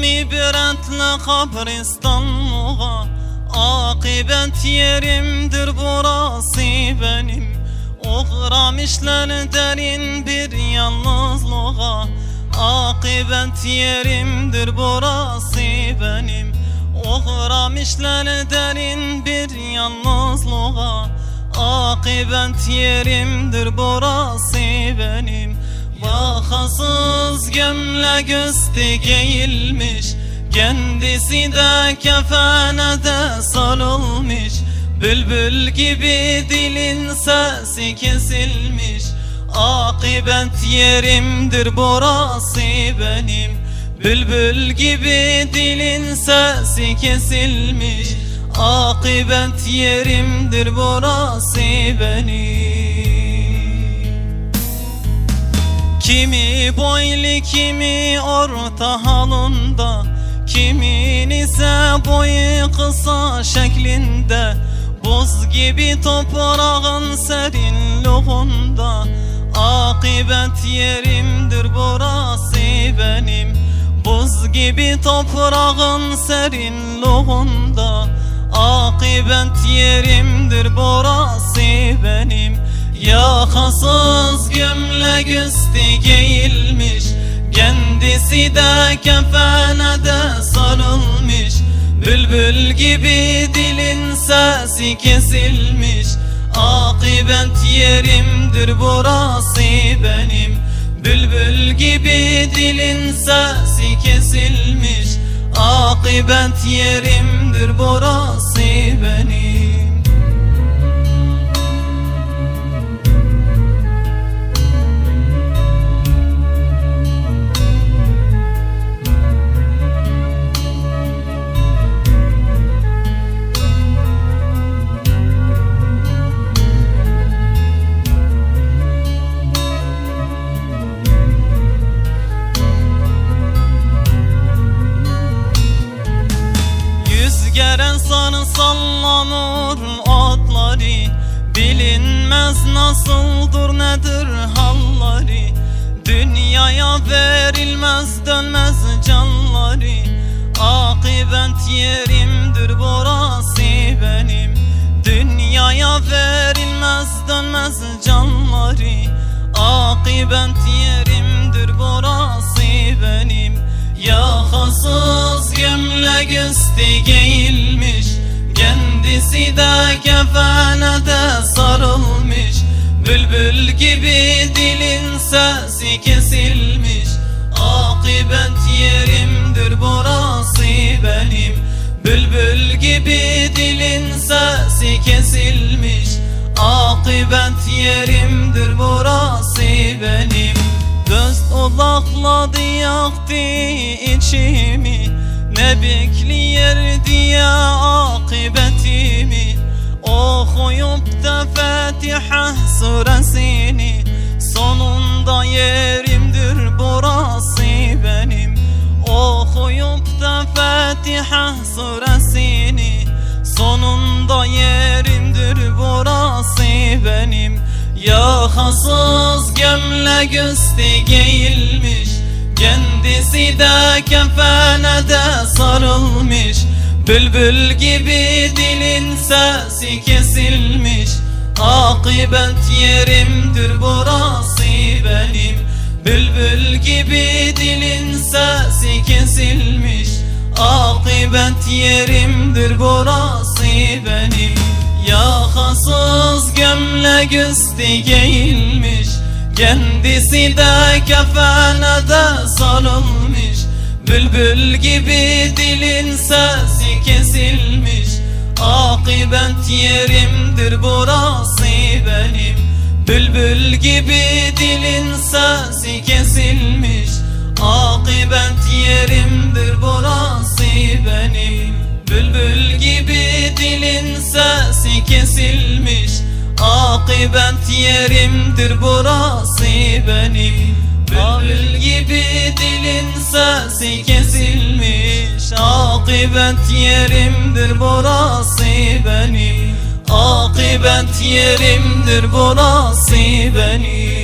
ibretli kabristanlığa, akıbet yerimdir burası benim. Uğramışlar derin bir yalnızlığa, akıbet yerimdir burası benim. Uğramışlar derin bir yalnızlığa, akıbet yerimdir burası benim. Vakasız gömlek üstü giyilmiş, kendisi de kefene de sarılmış. Bülbül gibi dilin sesi kesilmiş, akıbet yerimdir burası benim. Bülbül gibi dilin sesi kesilmiş, akıbet yerimdir burası benim. Kimi boylu kimi orta halında, kimin ise boyu kısa şeklinde. Buz gibi toprağın serinliğinde, akıbet yerimdir burası benim. Buz gibi toprağın serinliğinde, akıbet yerimdir burası benim. Yakasız gömlek üstü giyilmiş, kendisi de kefene de sarılmış. Bülbül gibi dilin sesi kesilmiş, akıbet yerimdir burası benim. Bülbül gibi dilin sesi kesilmiş, akıbet yerimdir burası benim. Geren sarı sallanır atları, bilinmez nasıldır nedir halları. Dünyaya verilmez dönmez canları, akıbet yerimdir burası benim. Dünyaya verilmez dönmez canları, akıbet yerimdir burası benim. Yakasız gömlek üstü giyilmiş, kendisi de kefene de sarılmış. Bülbül gibi dilin sesi kesilmiş, akıbet yerimdir burası benim. Bülbül gibi dilin sesi kesilmiş, akıbet yerimdir burası benim. Göz odakla yaktı içimi, ne bekliyor diye akıbetimi. Okuyup da Fatiha suresini, sonunda yerimdir burası benim. Okuyup da Fatiha suresini, sonunda yerimdir burası benim. Yakasız gömlek üstü giyilmiş, kendisi de kefene de sarılmış. Bülbül gibi dilin sesi kesilmiş, akıbet yerimdir burası benim. Bülbül gibi dilin sesi kesilmiş, akıbet yerimdir burası benim. Yakasız gömlek üstü giyilmiş, kendisi de kefene de sarılmış. Bülbül gibi dilin sesi kesilmiş, akıbet yerimdir burası benim. Bülbül gibi dilin sesi kesilmiş, akıbet yerimdir burası benim. Bülbül gibi dilin sesi kesilmiş, akıbet yerimdir burası benim. Bülbül gibi dilin sesi kesilmiş, akıbet yerimdir burası benim. Akıbet yerimdir burası benim.